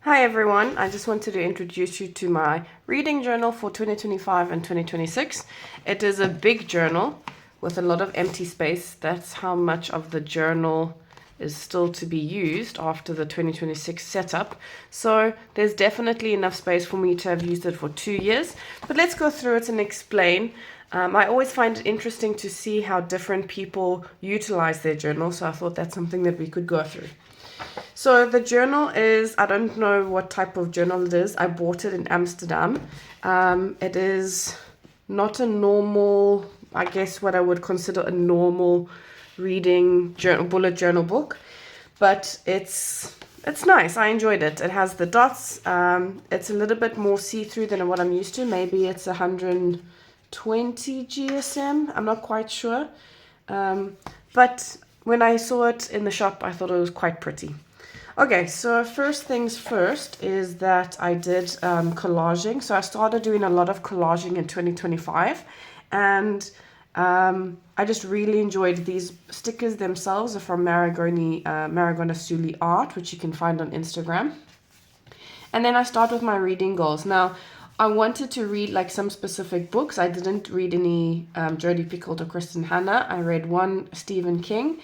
Hi everyone, I just wanted to introduce you to my reading journal for 2025 and 2026. It is a big journal with a lot of empty space. That's how much of the journal is still to be used after the 2026 setup. So there's definitely enough space for me to have used it for 2 years. But let's go through it and explain. I always find it interesting to see how different people utilize their journal. So I thought that's something that we could go through. So the journal is, I don't know what type of journal it is. I bought it in Amsterdam. It is not a normal, I guess what I would consider a normal reading journal, bullet journal book, but it's nice. I enjoyed it. It has the dots. It's a little bit more see-through than what I'm used to. Maybe it's 120 GSM. I'm not quite sure. But when I saw it in the shop, I thought it was quite pretty. Okay, so first things first is that I did collaging. So I started doing a lot of collaging in 2025, and I just really enjoyed these stickers themselves. Are from Maragona Suli Art, which you can find on Instagram. And then I start with my reading goals. Now, I wanted to read like some specific books. I didn't read any Jodi Picoult or Kristen Hanna. I read one Stephen King.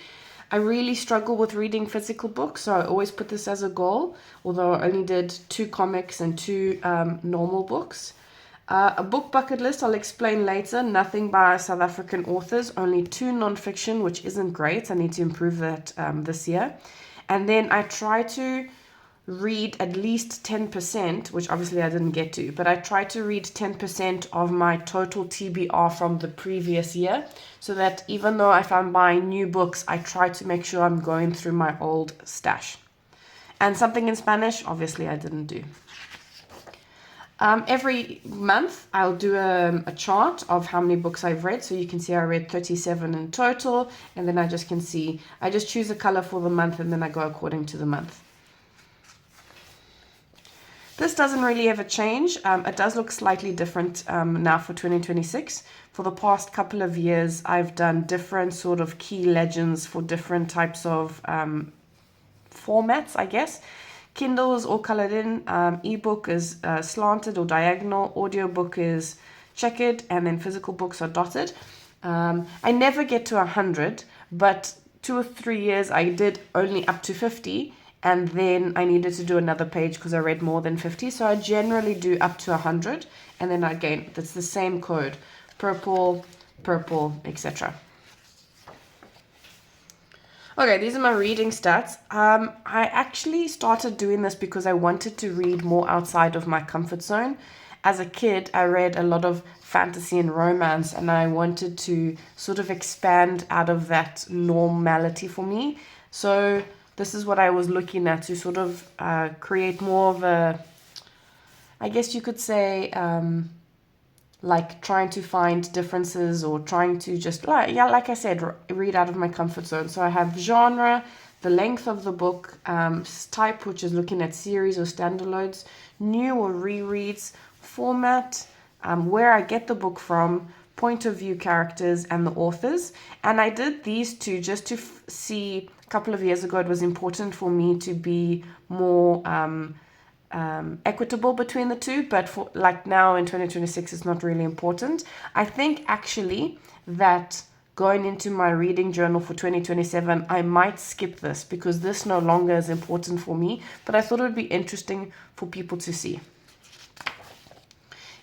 I really struggle with reading physical books, so I always put this as a goal, although I only did 2 comics and 2 normal books. A book bucket list, I'll explain later. Nothing by South African authors, only 2 non-fiction, which isn't great. I need to improve that this year. And then I try to read at least 10%, which obviously I didn't get to, but I try to read 10% of my total TBR from the previous year, so that even though if I'm buying new books, I try to make sure I'm going through my old stash. And something in Spanish, obviously I didn't do. Every month I'll do a chart of how many books I've read. So you can see I read 37 in total, and then I just choose a color for the month, and then I go according to the month. This doesn't really ever change. It does look slightly different now for 2026. For the past couple of years, I've done different sort of key legends for different types of formats, I guess. Kindle is all colored in. Ebook is slanted or diagonal. Audiobook is checkered, and then physical books are dotted. I never get to 100, but 2 or 3 years I did only up to 50. And then I needed to do another page because I read more than 50. So I generally do up to 100. And then again, that's the same code. Purple, etc. Okay, these are my reading stats. I actually started doing this because I wanted to read more outside of my comfort zone. As a kid, I read a lot of fantasy and romance, and I wanted to sort of expand out of that normality for me. So this is what I was looking at, to sort of create more of a, I guess you could say, like trying to find differences, or trying to just, like I said, read out of my comfort zone. So I have genre, the length of the book, type, which is looking at series or standalones, new or rereads, format, where I get the book from, point of view characters, and the authors. And I did these 2 just to see. A couple of years ago, it was important for me to be more equitable between the 2, but for like now in 2026, it's not really important. I think actually that going into my reading journal for 2027, I might skip this because this no longer is important for me, but I thought it would be interesting for people to see.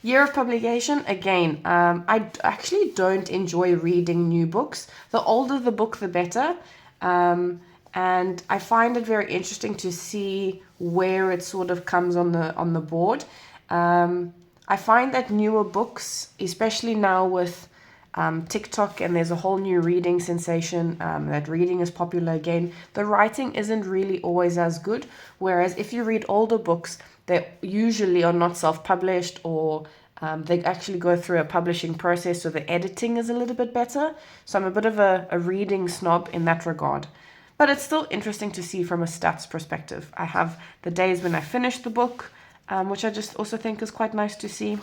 Year of publication, again, I actually don't enjoy reading new books. The older the book, the better. And I find it very interesting to see where it sort of comes on the board. I find that newer books, especially now with TikTok, and there's a whole new reading sensation, that reading is popular again, the writing isn't really always as good. Whereas if you read older books, they usually are not self-published, or they actually go through a publishing process, so the editing is a little bit better. So I'm a bit of a reading snob in that regard. But it's still interesting to see from a stats perspective. I have the days when I finish the book, which I just also think is quite nice to see.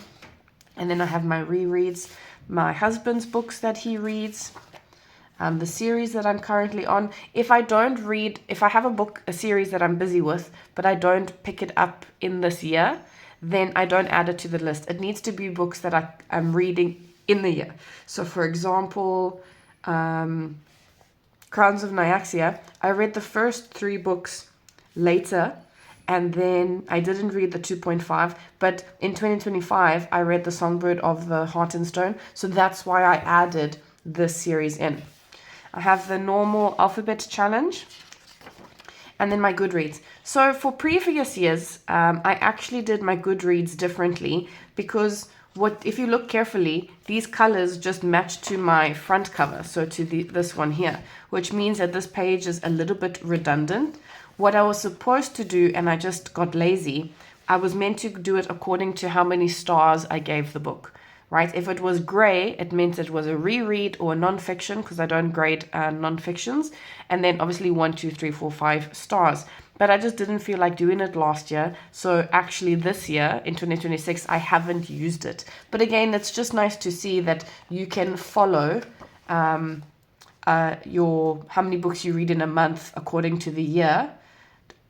And then I have my rereads, my husband's books that he reads. the series that I'm currently on. If I have a series that I'm busy with, but I don't pick it up in this year, then I don't add it to the list. It needs to be books that I'm reading in the year. So for example, Crowns of Nyaxia, I read the first 3 books later, and then I didn't read the 2.5, but in 2025 I read The Songbird of the Heart and Stone, so that's why I added this series in. I have the normal alphabet challenge, and then my Goodreads. So for previous years, I actually did my Goodreads differently, because if you look carefully, these colors just match to my front cover, so to this one here, which means that this page is a little bit redundant. What I was supposed to do, and I just got lazy, I was meant to do it according to how many stars I gave the book, right? If it was gray, it meant it was a reread or a non-fiction, because I don't grade non-fictions, and then obviously 1, 2, 3, 4, 5 stars. But I just didn't feel like doing it last year, so actually this year, in 2026, I haven't used it. But again, it's just nice to see that you can follow how many books you read in a month according to the year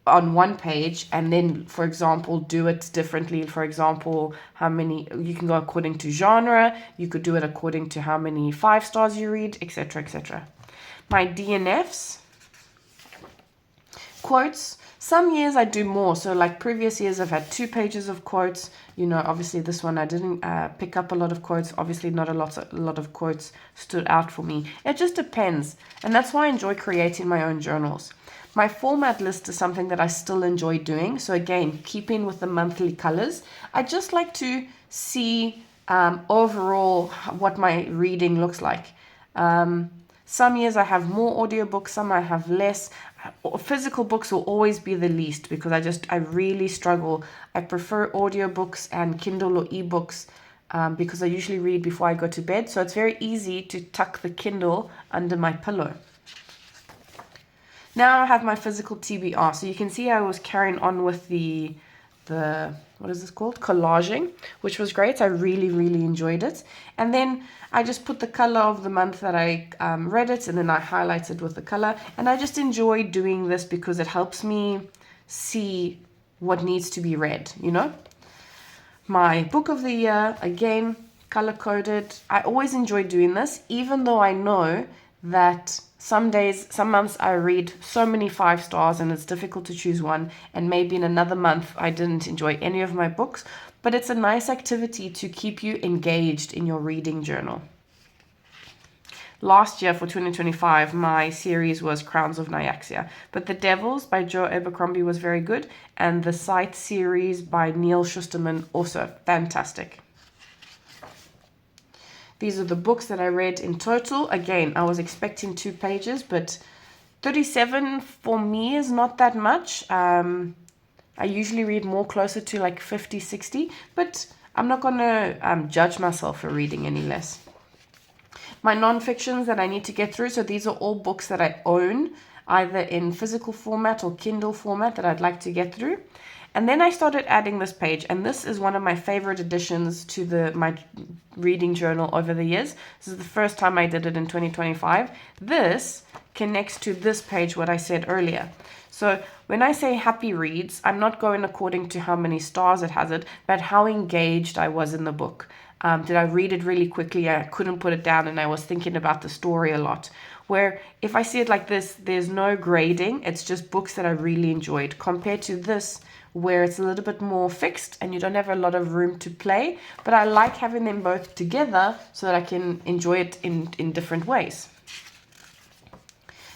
on one page, and then, for example, do it differently. For example, you can go according to genre, you could do it according to how many 5 stars you read, etc., etc. My DNFs, quotes. Some years I do more, so like previous years I've had 2 pages of quotes. Obviously this one I didn't pick up a lot of quotes. Obviously not a lot of quotes stood out for me. It just depends, and that's why I enjoy creating my own journals. My format list is something that I still enjoy doing. So again, keeping with the monthly colors, I just like to see overall what my reading looks like. Some years I have more audiobooks, some I have less. Physical books will always be the least, because I really struggle. I prefer audiobooks and Kindle or ebooks because I usually read before I go to bed. So it's very easy to tuck the Kindle under my pillow. Now I have my physical TBR. So you can see I was carrying on with the what is this called? Collaging, which was great. I really, really enjoyed it. And then I just put the color of the month that I read it, and then I highlighted with the color. And I just enjoy doing this because it helps me see what needs to be read, My book of the year, again, color coded. I always enjoy doing this, even though I know that some months I read so many 5 stars and it's difficult to choose one, and maybe in another month I didn't enjoy any of my books, but it's a nice activity to keep you engaged in your reading journal. Last year for 2025, my series was Crowns of Nyaxia, but The Devils by Joe Abercrombie was very good, and the Sight series by Neil Shusterman also fantastic. These are the books that I read in total. Again, I was expecting 2 pages, but 37 for me is not that much. I usually read more closer to like 50, 60, but I'm not going to judge myself for reading any less. My non-fictions that I need to get through. So these are all books that I own, either in physical format or Kindle format, that I'd like to get through. And then I started adding this page, and this is one of my favorite additions to my reading journal over the years. This is the first time I did it in 2025. This connects to this page, what I said earlier. So when I say happy reads, I'm not going according to how many stars it has, but how engaged I was in the book. Did I read it really quickly? I couldn't put it down, and I was thinking about the story a lot. Where if I see it like this, there's no grading. It's just books that I really enjoyed, compared to this, where it's a little bit more fixed and you don't have a lot of room to play. But I like having them both together so that I can enjoy it in different ways.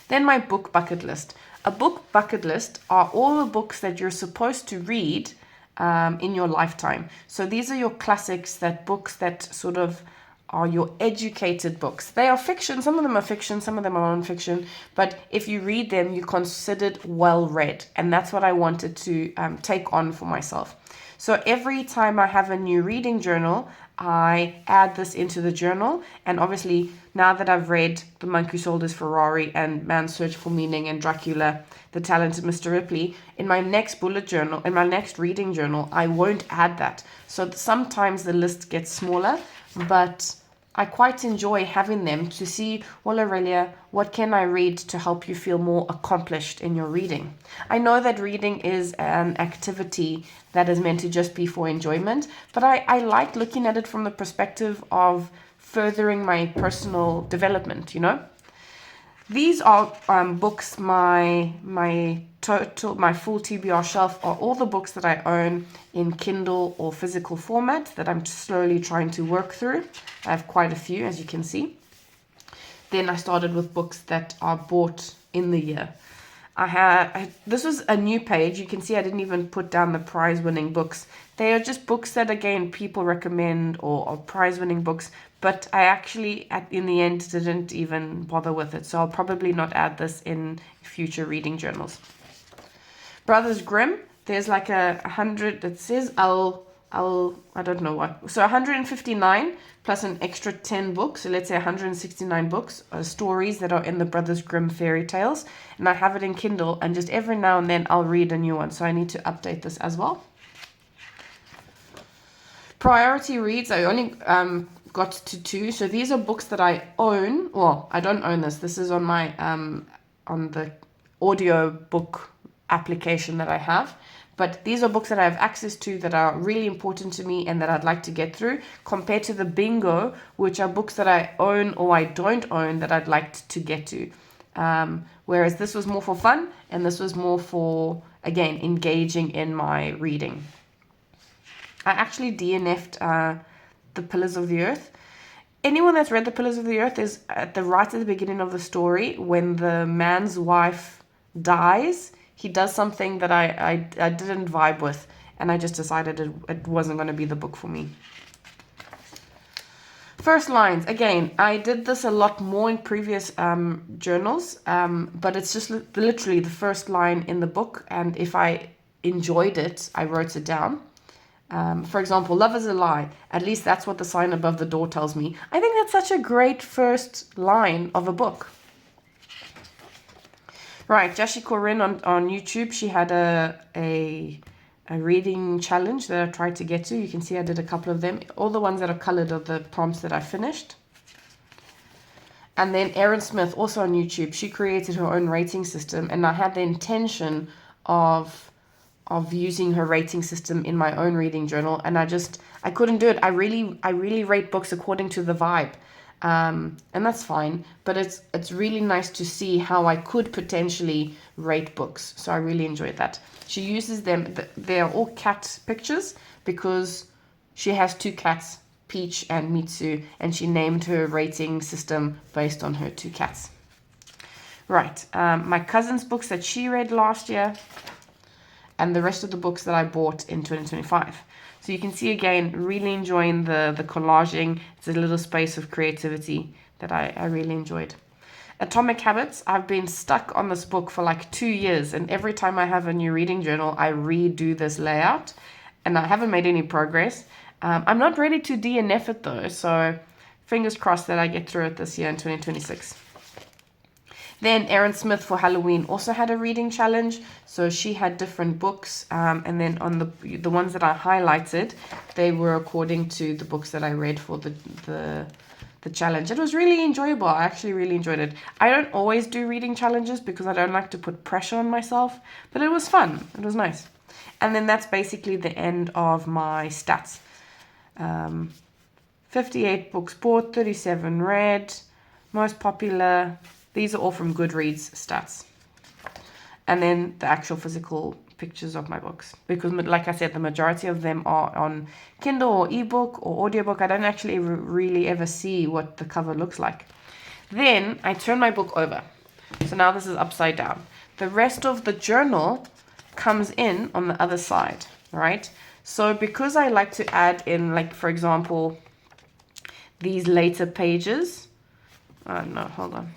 Then my book bucket list. A book bucket list are all the books that you're supposed to read in your lifetime. So these are your classics, books that sort of are your educated books. They are fiction. Some of them are fiction, some of them are non-fiction. But if you read them, you're considered well read. And that's what I wanted to take on for myself. So every time I have a new reading journal, I add this into the journal. And obviously, now that I've read The Monk Who Sold His Ferrari and Man's Search for Meaning and Dracula, The Talented Mr. Ripley, in my next bullet journal, in my next reading journal, I won't add that. So sometimes the list gets smaller, but I quite enjoy having them to see, well, Aurelia, what can I read to help you feel more accomplished in your reading? I know that reading is an activity that is meant to just be for enjoyment, but I like looking at it from the perspective of furthering my personal development, you know? These are books, my full TBR shelf are all the books that I own in Kindle or physical format that I'm slowly trying to work through. I have quite a few, as you can see. Then I started with books that are bought in the year. This was a new page. You can see I didn't even put down the prize-winning books. They are just books that, again, people recommend or prize-winning books, but I actually, in the end, didn't even bother with it. So I'll probably not add this in future reading journals. Brothers Grimm, there's like 100, it says I don't know what. So 159 plus an extra 10 books. So let's say 169 books, stories that are in the Brothers Grimm fairy tales. And I have it in Kindle, and just every now and then I'll read a new one. So I need to update this as well. Priority reads, I only got to 2. So these are books that I own. Well, I don't own this. This is on my on the audio book application that I have. But these are books that I have access to that are really important to me and that I'd like to get through, compared to the bingo, which are books that I own or I don't own that I'd like to get to. Whereas this was more for fun, and this was more for, again, engaging in my reading. I actually DNF'd The Pillars of the Earth. Anyone that's read The Pillars of the Earth is right at the beginning of the story, when the man's wife dies. He does something that I didn't vibe with, and I just decided it wasn't going to be the book for me. First lines. Again, I did this a lot more in previous journals, but it's just literally the first line in the book, and if I enjoyed it, I wrote it down. For example, love is a lie. At least that's what the sign above the door tells me. I think that's such a great first line of a book. Right, Jashi Corinne on YouTube, she had a reading challenge that I tried to get to. You can see I did a couple of them. All the ones that are colored are the prompts that I finished. And then Erin Smith, also on YouTube, she created her own rating system, and I had the intention of using her rating system in my own reading journal, and I couldn't do it. I really rate books according to the vibe. And that's fine, but it's really nice to see how I could potentially rate books. So I really enjoyed that. She uses them, they are all cat pictures, because she has 2 cats, Peach and Mitsu, and she named her rating system based on her 2 cats. Right, my cousin's books that she read last year, and the rest of the books that I bought in 2025. So you can see, again, really enjoying the collaging. It's a little space of creativity that I really enjoyed. Atomic Habits, I've been stuck on this book for like 2 years, and every time I have a new reading journal, I redo this layout, and I haven't made any progress. I'm not ready to DNF it though, so fingers crossed that I get through it this year in 2026. Then Erin Smith for Halloween also had a reading challenge. So she had different books, and then on the ones that I highlighted, they were according to the books that I read for the challenge. It was really enjoyable. I actually really enjoyed it. I don't always do reading challenges because I don't like to put pressure on myself, but it was fun. It was nice. And then that's basically the end of my stats. 58 books bought, 37 read, most popular. These are all from Goodreads stats. And then the actual physical pictures of my books. Because like I said, the majority of them are on Kindle or ebook or audiobook. I don't actually really ever see what the cover looks like. Then I turn my book over. So now this is upside down. The rest of the journal comes in on the other side, right? So because I like to add in, like, for example, these later pages. No, hold on.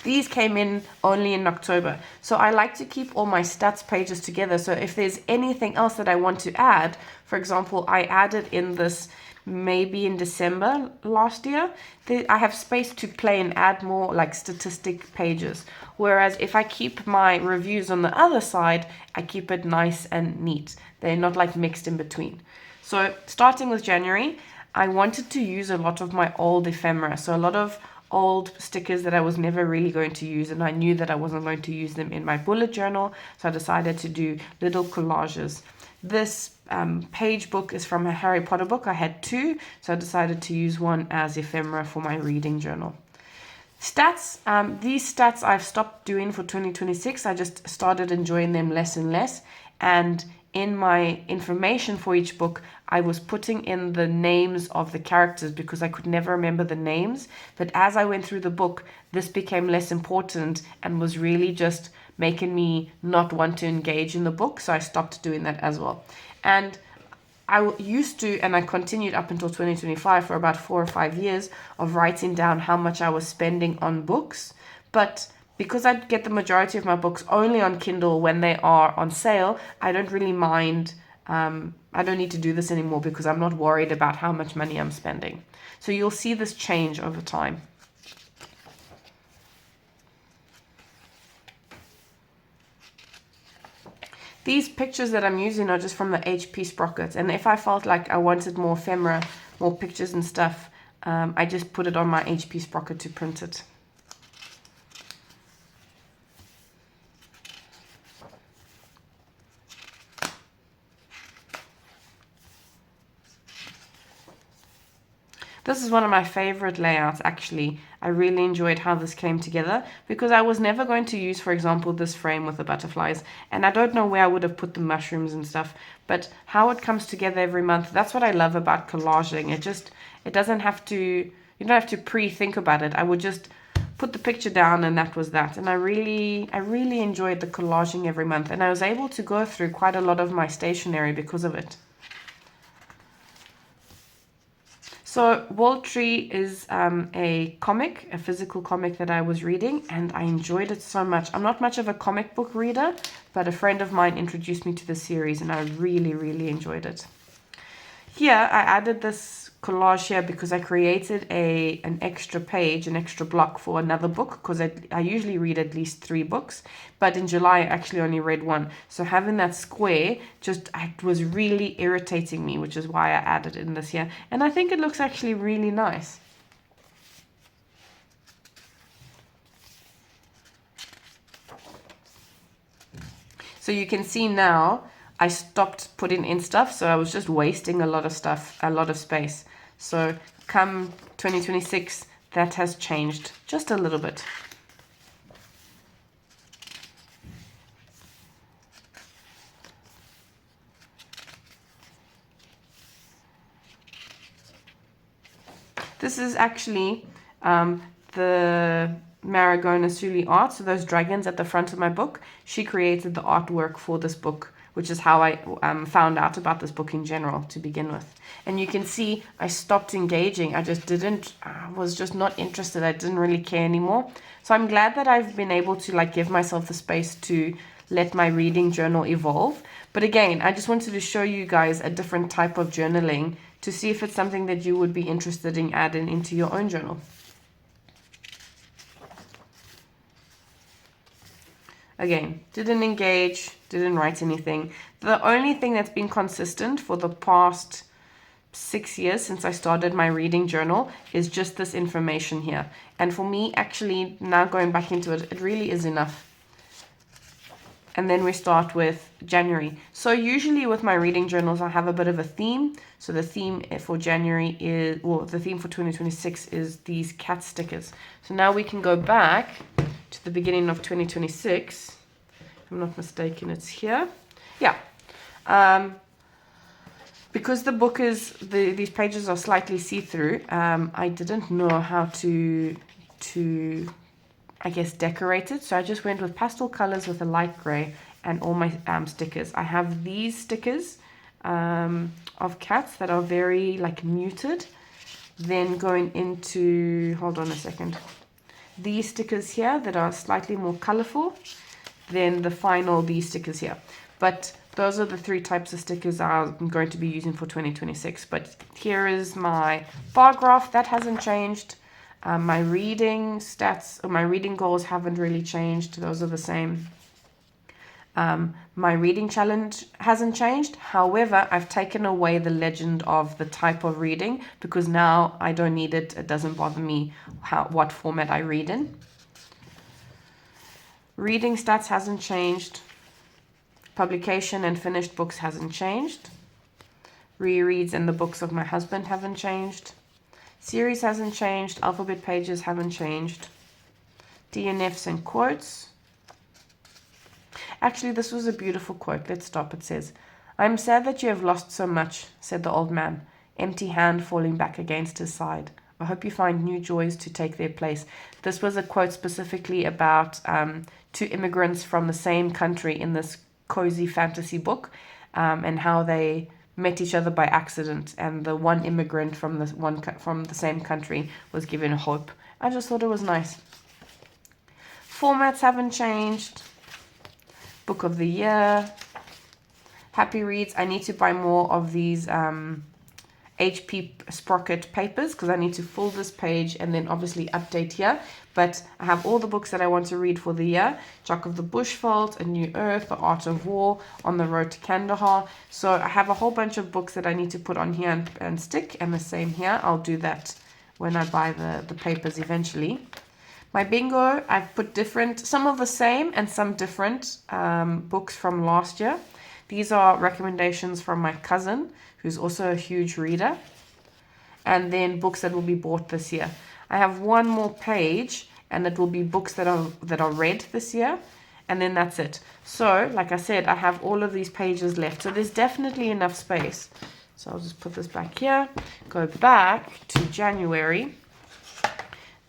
These came in only in October. So I like to keep all my stats pages together. So if there's anything else that I want to add, for example, I added in this maybe in December last year, I have space to play and add more like statistic pages. Whereas if I keep my reviews on the other side, I keep it nice and neat. They're not like mixed in between. So starting with January, I wanted to use a lot of my old ephemera, so a lot of old stickers that I was never really going to use, and I knew that I wasn't going to use them in my bullet journal, so I decided to do little collages. This page book is from a Harry Potter book. I had two, so I decided to use one as ephemera for my reading journal. Stats, these stats I've stopped doing for 2026. I just started enjoying them less and less, and in my information for each book, I was putting in the names of the characters because I could never remember the names. But as I went through the book, this became less important and was really just making me not want to engage in the book. So I stopped doing that as well. And I used to, and I continued up until 2025 for about 4 or 5 years of writing down how much I was spending on books. But because I get the majority of my books only on Kindle when they are on sale, I don't really mind. I don't need to do this anymore because I'm not worried about how much money I'm spending. So you'll see this change over time. These pictures that I'm using are just from the HP Sprocket. And if I felt like I wanted more ephemera, more pictures and stuff, I just put it on my HP Sprocket to print it. This is one of my favorite layouts, actually. I really enjoyed how this came together because I was never going to use, for example, this frame with the butterflies. And I don't know where I would have put the mushrooms and stuff, but how it comes together every month, that's what I love about collaging. It doesn't have to, you don't have to pre-think about it. I would just put the picture down and that was that. And I really enjoyed the collaging every month. And I was able to go through quite a lot of my stationery because of it. So Wall Tree is a comic, a physical comic that I was reading, and I enjoyed it so much. I'm not much of a comic book reader, but a friend of mine introduced me to the series, and I really enjoyed it. Here, I added this collage here because I created an extra page, an extra block for another book, because I usually read at least 3 books, but in July I actually only read 1. So having that square it was really irritating me, which is why I added it in this here. And I think it looks actually really nice. So you can see now I stopped putting in stuff, so I was just wasting a lot of stuff, a lot of space. So come 2026, that has changed just a little bit. This is actually the Marigona Suli art, so those dragons at the front of my book. She created the artwork for this book, which is how I found out about this book in general to begin with. And you can see I stopped engaging. I was just not interested. I didn't really care anymore. So I'm glad that I've been able to give myself the space to let my reading journal evolve. But again, I just wanted to show you guys a different type of journaling to see if it's something that you would be interested in adding into your own journal. Again, didn't engage, didn't write anything. The only thing that's been consistent for the past 6 years since I started my reading journal is just this information here. And for me, actually, now going back into it, it really is enough. And then we start with January. So usually with my reading journals, I have a bit of a theme. So the theme for January is, well, the theme for 2026 is these cat stickers. So now we can go back to the beginning of 2026. If I'm not mistaken, it's here. Yeah. Because the book is, these pages are slightly see-through, I didn't know how to I guess, decorate it. So I just went with pastel colors with a light gray and all my stickers. I have these stickers of cats that are very muted. Then going into, hold on a second, these stickers here that are slightly more colorful. Then the final, these stickers here. But those are the 3 types of stickers I'm going to be using for 2026. But here is my bar graph. That hasn't changed. My reading stats, or my reading goals haven't really changed. Those are the same. My reading challenge hasn't changed. However, I've taken away the legend of the type of reading because now I don't need it. It doesn't bother me what format I read in. Reading stats hasn't changed. Publication and finished books hasn't changed. Rereads and the books of my husband haven't changed. Series hasn't changed. Alphabet pages haven't changed. DNFs and quotes. Actually, this was a beautiful quote. Let's stop. It says, "I'm sad that you have lost so much," said the old man, empty hand falling back against his side. "I hope you find new joys to take their place." This was a quote specifically about two immigrants from the same country in this cozy fantasy book, and how they met each other by accident, and the one immigrant from the same country was given hope. I just thought it was nice. Formats haven't changed. Book of the year. Happy Reads. I need to buy more of these HP Sprocket papers because I need to fill this page and then obviously update here. But I have all the books that I want to read for the year. Jock of the Bushveld, A New Earth, The Art of War, On the Road to Kandahar. So I have a whole bunch of books that I need to put on here and stick, and the same here. I'll do that when I buy the papers eventually. My bingo, I've put some of the same and some different books from last year. These are recommendations from my cousin, who's also a huge reader. And then books that will be bought this year. I have one more page, and it will be books that are read this year. And then that's it. So, like I said, I have all of these pages left. So there's definitely enough space. So I'll just put this back here. Go back to January.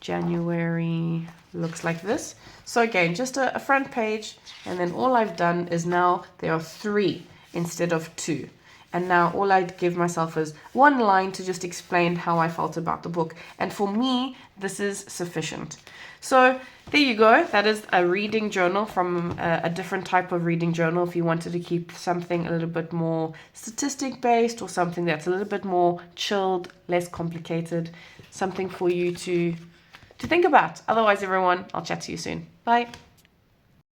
January looks like this. So again, just a front page, and then all I've done is now there are 3 instead of 2. And now all I'd give myself is one line to just explain how I felt about the book. And for me, this is sufficient. So there you go. That is a reading journal from a different type of reading journal. If you wanted to keep something a little bit more statistic based, or something that's a little bit more chilled, less complicated, something for you to think about. Otherwise, everyone, I'll chat to you soon. Bye.